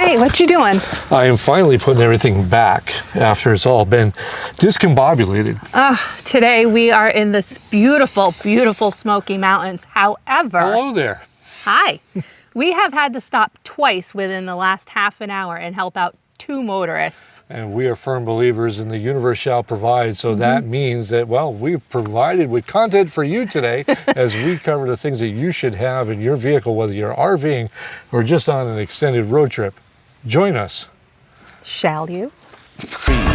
Hey, what you doing? I am finally putting everything back after it's all been discombobulated. Today we are in this beautiful, beautiful Smoky Mountains. However, Hello there. hi. We have had to stop twice within the last half an hour and help out 2 motorists. And we are firm believers in the universe shall provide. So that means that, well, we've provided with content for you today as we cover the things that you should have in your vehicle, whether you're RVing or just on an extended road trip. Join us. Shall you? 3, 2, 1.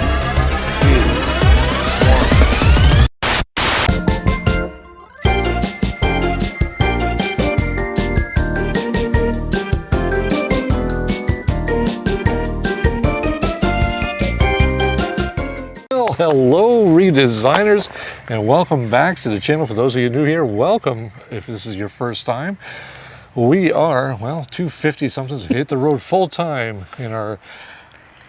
Well, hello redesigners, and welcome back to the channel. For those of you new here, welcome if this is your first time. We are, well, 250 somethings hit the road full time in our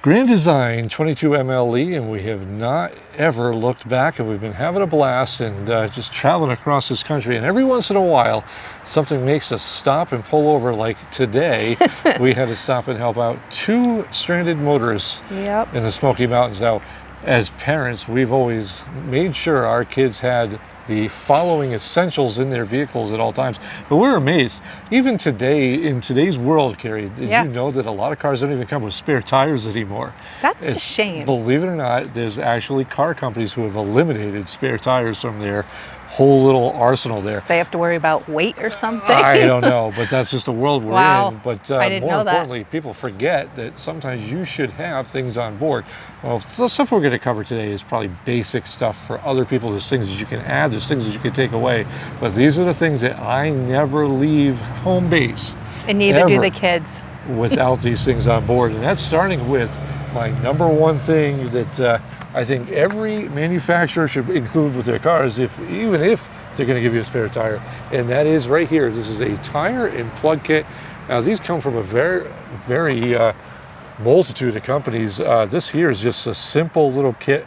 Grand Design 22 MLE, and we have not ever looked back, and we've been having a blast and just traveling across this country. And every once in a while, something makes us stop and pull over. Like today, we had to stop and help out 2 stranded motorists in the Smoky Mountains. Now, as parents, we've always made sure our kids had the following essentials in their vehicles at all times. But we're amazed, even today, in today's world, Karri, did you know that a lot of cars don't even come with spare tires anymore? That's a shame. Believe it or not, there's actually car companies who have eliminated spare tires from their whole little arsenal there. They have to worry about weight or something? I don't know, but that's just the world we're in. But I didn't more know importantly, people forget that sometimes you should have things on board. Well, the stuff we're going to cover today is probably basic stuff for other people. There's things that you can add, there's things that you can take away. But these are the things that I never leave home base. And neither do the kids. Without these things on board. And that's starting with my #1 thing that I think every manufacturer should include with their cars, even if they're going to give you a spare tire. And that is right here. This is a tire and plug kit. Now these come from a very multitude of companies. This here is just a simple little kit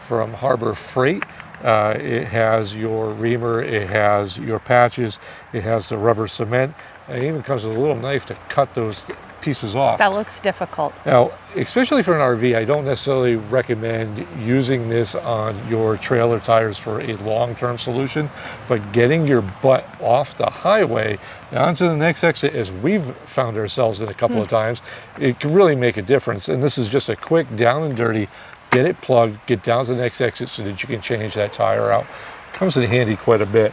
from Harbor Freight. It has your reamer, it has your patches, it has the rubber cement, and it even comes with a little knife to cut those pieces off. That looks difficult. Now, especially for an RV, I don't necessarily recommend using this on your trailer tires for a long-term solution, but getting your butt off the highway and onto the next exit, as we've found ourselves in a couple of times, it can really make a difference. And this is just a quick down and dirty, get it plugged, get down to the next exit so that you can change that tire out. Comes in handy quite a bit.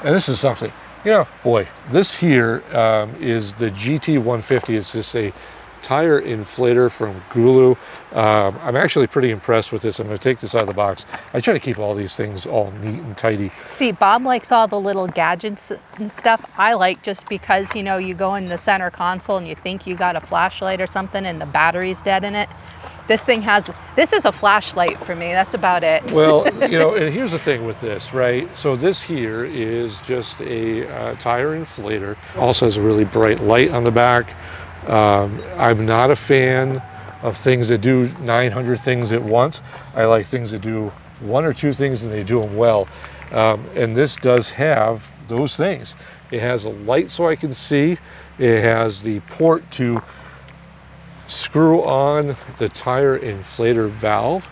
And this is something. Yeah, boy, this here is the GT150. It's just a tire inflator from Gulu. I'm actually pretty impressed with this. I'm going to take this out of the box. I try to keep all these things all neat and tidy. See, Bob likes all the little gadgets and stuff. I like just because, you know, you go in the center console and you think you got a flashlight or something and the battery's dead in it. This is a flashlight for me. That's about it. Well, you know, and here's the thing with this, right? So this here is just a tire inflator. Also has a really bright light on the back. I'm not a fan of things that do 900 things at once. I like things that do 1 or 2 things and they do them well. And this does have those things. It has a light so I can see. It has the port to screw on the tire inflator valve,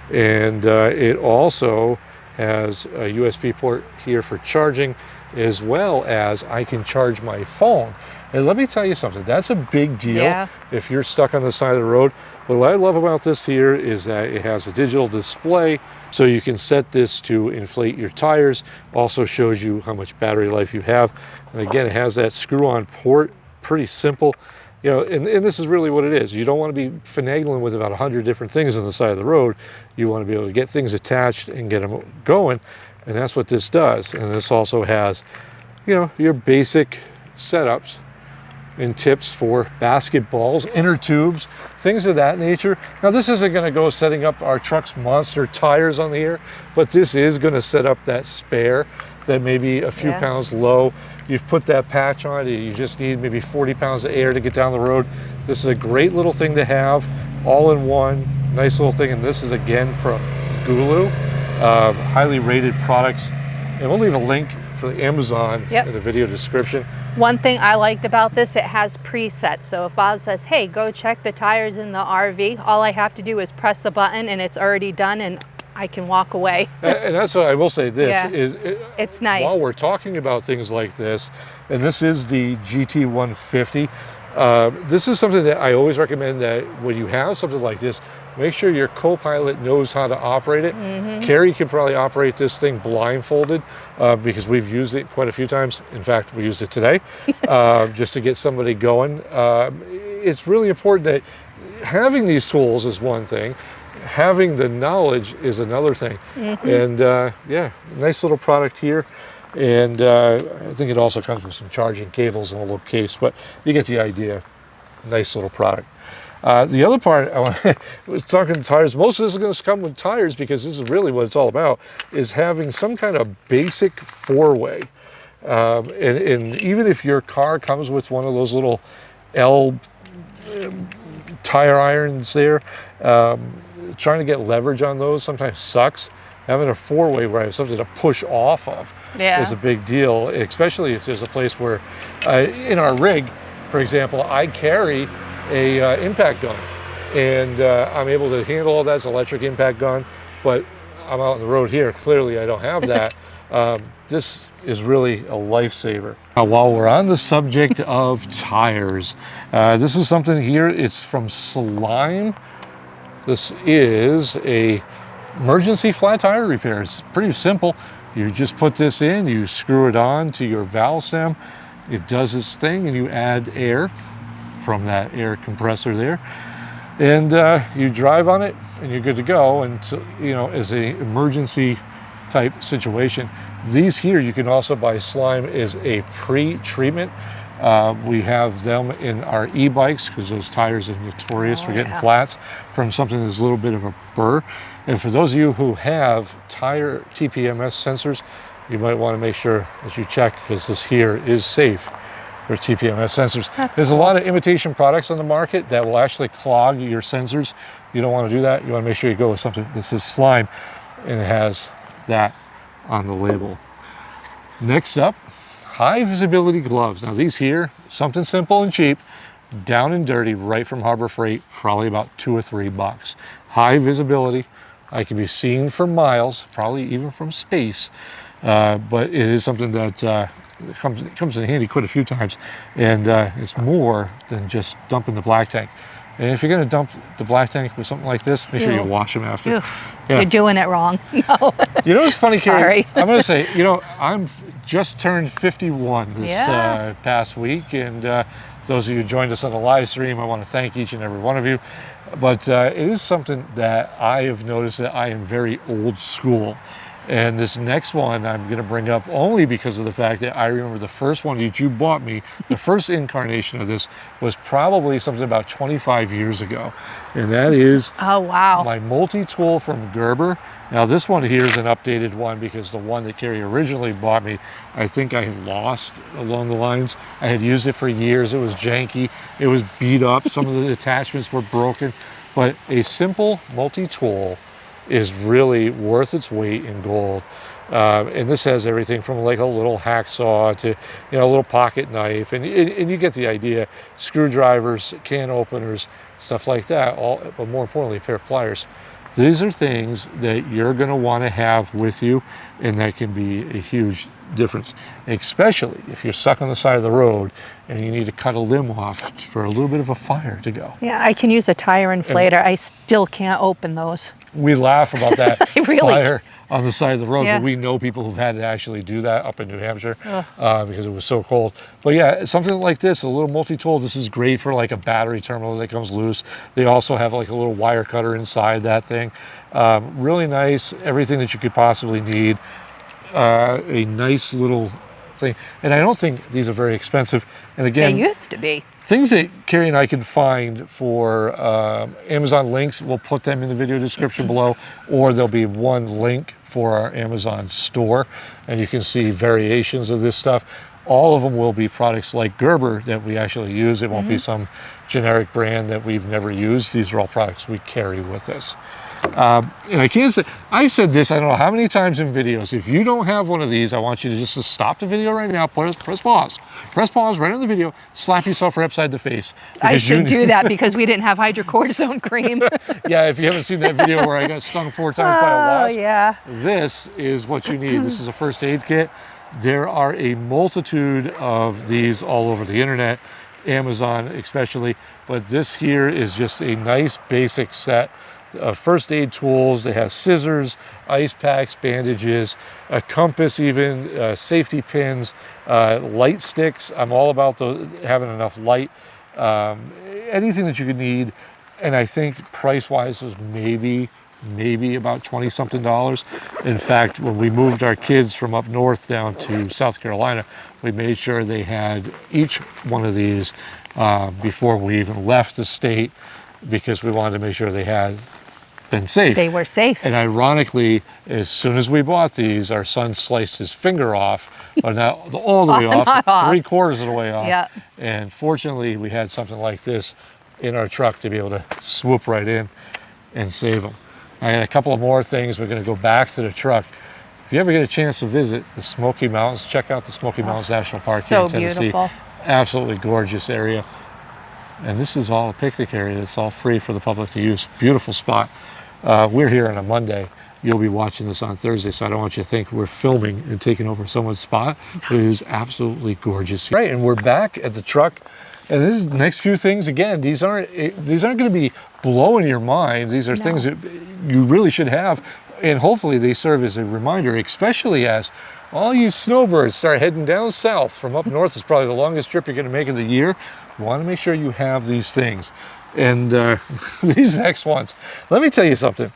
and it also has a USB port here for charging, as well as I can charge my phone. And let me tell you something, that's a big deal if you're stuck on the side of the road. But what I love about this here is that it has a digital display, so you can set this to inflate your tires. Also shows you how much battery life you have. And again, it has that screw-on port, pretty simple. You know, and this is really what it is. You don't want to be finagling with about 100 different things on the side of the road. You want to be able to get things attached and get them going, and that's what this does. And this also has, you know, your basic setups and tips for basketballs, inner tubes, things of that nature. Now, this isn't going to go setting up our truck's monster tires on the air, but this is going to set up that spare that may be a few pounds low. You've put that patch on, you just need maybe 40 pounds of air to get down the road. This is a great little thing to have, all in one, nice little thing. And this is again from Gulu, highly rated products. And we'll leave a link for the Amazon in the video description. One thing I liked about this, it has presets. So if Bob says, hey, go check the tires in the RV, all I have to do is press the button and it's already done and I can walk away. And that's what I will say this Yeah. is, It's nice. while we're talking about things like this, and this is the GT150, this is something that I always recommend that when you have something like this, make sure your co-pilot knows how to operate it. Karri can probably operate this thing blindfolded because we've used it quite a few times. In fact, we used it today just to get somebody going. It's really important that having these tools is one thing. Having the knowledge is another thing. And yeah, nice little product here. And I think it also comes with some charging cables and a little case, but you get the idea. Nice little product. The other part I was talking tires. Most of this is going to come with tires because this is really what it's all about, is having some kind of basic four-way. And even if your car comes with one of those little L tire irons there, trying to get leverage on those sometimes sucks. Having a four-way where I have something to push off of is a big deal, especially if there's a place where, in our rig, for example, I carry a impact gun, and I'm able to handle all that as electric impact gun, but I'm out on the road here. Clearly, I don't have that. This is really a lifesaver. Now, while we're on the subject of tires, this is something here. It's from Slime. This is a emergency flat tire repair. It's pretty simple. You just put this in, you screw it on to your valve stem. It does its thing, and you add air from that air compressor there, and you drive on it, and you're good to go. And you know, as an emergency type situation, these here you can also buy Slime as a pre-treatment. We have them in our e-bikes because those tires are notorious for getting flats from something that's a little bit of a burr. And for those of you who have tire TPMS sensors, you might want to make sure that you check, because this here is safe for TPMS sensors. There's a lot of imitation products on the market that will actually clog your sensors. You don't want to do that. You want to make sure you go with something that says Slime and it has that on the label. Next up, high visibility gloves. Now these here, something simple and cheap, down and dirty, right from Harbor Freight, probably about $2 or $3. High visibility. I can be seen for miles, probably even from space, but it is something that comes in handy quite a few times, and it's more than just dumping the black tank. And if you're going to dump the black tank with something like this, make sure you wash them after. Yeah. You're doing it wrong. No. You know what's funny, Sorry. Karri? I'm going to say, you know, I'm just turned 51 this past week, and those of you who joined us on the live stream, I want to thank each and every one of you. But it is something that I have noticed that I am very old school. And this next one I'm going to bring up only because of the fact that I remember the first one that you bought me, the first incarnation of this was probably something about 25 years ago. And that is my multi-tool from Gerber. Now this one here is an updated one because the one that Karri originally bought me, I think I had lost along the lines. I had used it for years. It was janky. It was beat up. Some of the attachments were broken. But a simple multi-tool is really worth its weight in gold. And this has everything from like a little hacksaw to, you know, a little pocket knife, and you get the idea. Screwdrivers, can openers, stuff like that, but more importantly, a pair of pliers. These are things that you're going to want to have with you, and that can be a huge difference, especially if you're stuck on the side of the road and you need to cut a limb off for a little bit of a fire to go. Yeah, I can use a tire inflator. I still can't open those. We laugh about that fire on the side of the road, Yeah. but we know people who've had to actually do that up in New Hampshire because it was so cold. But yeah, something like this, a little multi-tool, this is great for like a battery terminal that comes loose. They also have like a little wire cutter inside that thing. Really nice, everything that you could possibly need. A nice little thing. And I don't think these are very expensive. And again, They used to be. things that Karri and I can find for Amazon links, we'll put them in the video description below, or there'll be one link for our Amazon store, and you can see variations of this stuff. All of them will be products like Gerber that we actually use. It won't be some generic brand that we've never used. These are all products we carry with us. And I can't say, I've said this, I don't know how many times in videos, if you don't have one of these, I want you to just stop the video right now, press pause right on the video, slap yourself right upside the face. I should do that because we didn't have hydrocortisone cream. Yeah, if you haven't seen that video where I got stung 4 times by a wasp, yeah. this is what you need. This is a first aid kit. There are a multitude of these all over the internet, Amazon especially, but this here is just a nice basic set of first aid tools. They have scissors, ice packs, bandages, a compass even, safety pins, light sticks. I'm all about having enough light, anything that you could need. And I think price-wise was maybe about 20 something dollars. In fact, when we moved our kids from up north down to South Carolina, we made sure they had each one of these before we even left the state, because we wanted to make sure they had been safe. They were safe. And ironically, as soon as we bought these, our son sliced his finger off, but not all the way off, Not off. 3/4 of the way off. Yeah. And fortunately, we had something like this in our truck to be able to swoop right in and save them. I had a couple of more things. We're going to go back to the truck. If you ever get a chance to visit the Smoky Mountains, check out the Smoky Mountains National Park here So in Tennessee. beautiful. Absolutely gorgeous area. And this is all a picnic area. It's all free for the public to use. Beautiful spot. We're here on a Monday. You'll be watching this on Thursday, so I don't want you to think we're filming and taking over someone's spot. But it is absolutely gorgeous. Right, and we're back at the truck. And this next few things, again, these aren't going to be blowing your mind. These are things that you really should have. And hopefully they serve as a reminder, especially as all you snowbirds start heading down south from up north. Is probably the longest trip you're going to make of the year. You want to make sure you have these things. And these next ones, let me tell you something.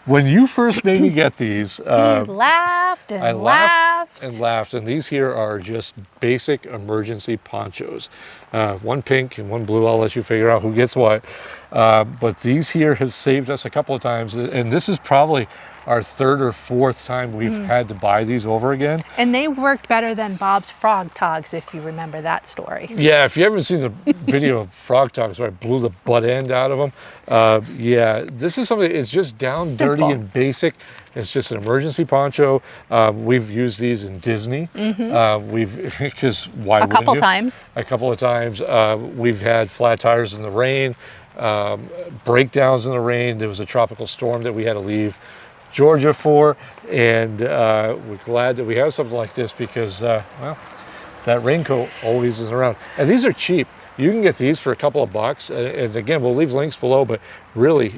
When you first made me get these, You laughed and I laughed. and laughed. And these here are just basic emergency ponchos. One pink and one blue. I'll let you figure out who gets what. But these here have saved us a couple of times. And this is probably our 3rd or 4th time we've had to buy these over again. And they worked better than Bob's Frog Togs, if you remember that story. Yeah, if you haven't seen the video of Frog Togs where I blew the butt end out of them, yeah, this is something, it's just down dirty and basic. It's just an emergency poncho. We've used these in Disney. Because why wouldn't you? A couple of times. We've had flat tires in the rain, breakdowns in the rain. There was a tropical storm that we had to leave Georgia for, and we're glad that we have something like this because, well, that raincoat always is around. And these are cheap. You can get these for a couple of bucks. And again, we'll leave links below, but really,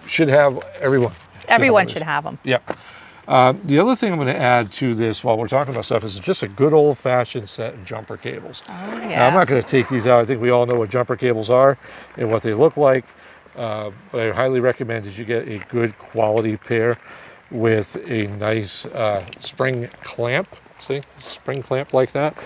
should have everyone. Everyone should have them. Yep. The other thing I'm going to add to this while we're talking about stuff is just a good old-fashioned set of jumper cables. Oh, Now, yeah. I'm not going to take these out. I think we all know what jumper cables are and what they look like. But I highly recommend that you get a good quality pair with a nice spring clamp. See, spring clamp like that,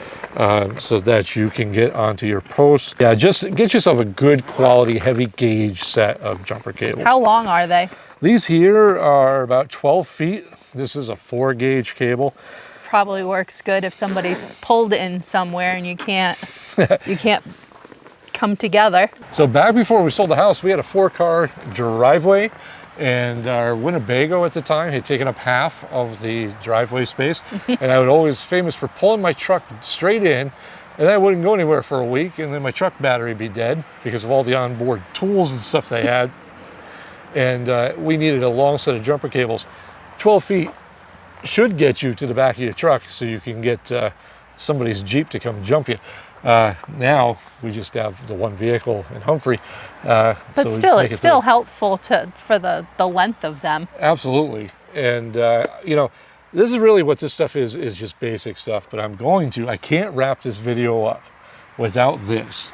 so that you can get onto your post. Yeah, just get yourself a good quality heavy gauge set of jumper cables. How long are they? These here are about 12 feet. This is a 4-gauge cable. Probably works good if somebody's pulled in somewhere and you can't come together. So back before we sold the house, we had a 4-car driveway, and our Winnebago at the time had taken up half of the driveway space. And I was always famous for pulling my truck straight in, and I wouldn't go anywhere for a week, and then my truck battery would be dead because of all the onboard tools and stuff they had. And we needed a long set of jumper cables. 12 feet should get you to the back of your truck so you can get somebody's Jeep to come jump you. Now we just have the one vehicle in Humphrey. But so still, it's still helpful for the length of them. Absolutely. And, you know, this is really what this stuff is just basic stuff. But I can't wrap this video up without this.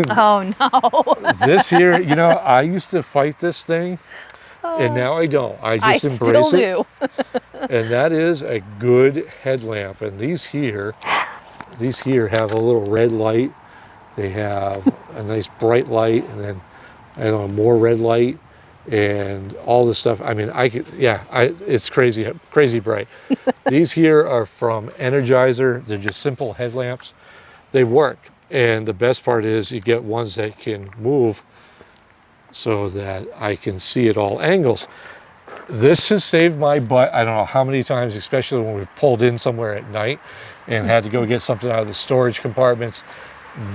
Oh, no. This here, you know, I used to fight this thing. And now I don't. I just embrace still it. And that is a good headlamp. And these here have a little red light. They have a nice bright light, and then I don't know, more red light, and all this stuff. I mean, it's crazy bright. These here are from Energizer. They're just simple headlamps. They work, and the best part is you get ones that can move so that I can see at all angles. This has saved my butt, I don't know how many times, especially when we've pulled in somewhere at night and had to go get something out of the storage compartments.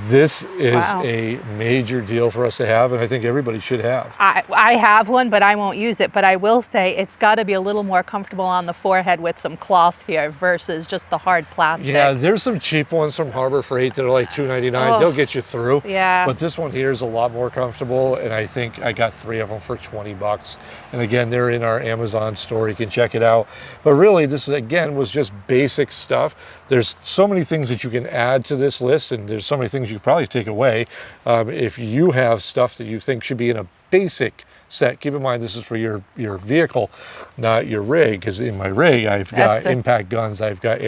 This is Wow. a major deal for us to have, and I think everybody should have. I have one, but I won't use it. But I will say it's got to be a little more comfortable on the forehead with some cloth here versus just the hard plastic. Yeah, there's some cheap ones from Harbor Freight that are like $2.99. Oh. They'll get you through. Yeah. But this one here is a lot more comfortable, and I think I got 3 of them for 20 bucks. And again, they're in our Amazon store. You can check it out. But really, this again was just basic stuff. There's so many things that you can add to this list, and there's so many things you could probably take away. If you have stuff that you think should be in a basic set, keep in mind this is for your vehicle, not your rig, because in my rig I've got impact guns, I've got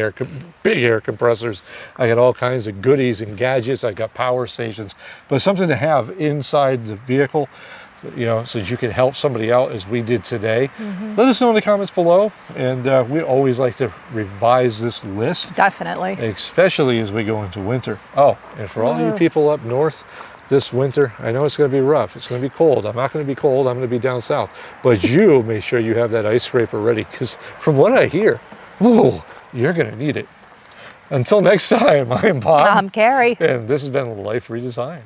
big air compressors, I got all kinds of goodies and gadgets, I got power stations, but something to have inside the vehicle, you know, so that you can help somebody out as we did today. Let us know in the comments below, and we always like to revise this list. Definitely. Especially as we go into winter. Oh, and for all you people up north, this winter, I know it's going to be rough. It's going to be cold. I'm not going to be cold. I'm going to be down south. But you make sure you have that ice scraper ready, because from what I hear, whoa, you're going to need it. Until next time, I'm Bob. I'm Karri. And this has been Life Redesigned.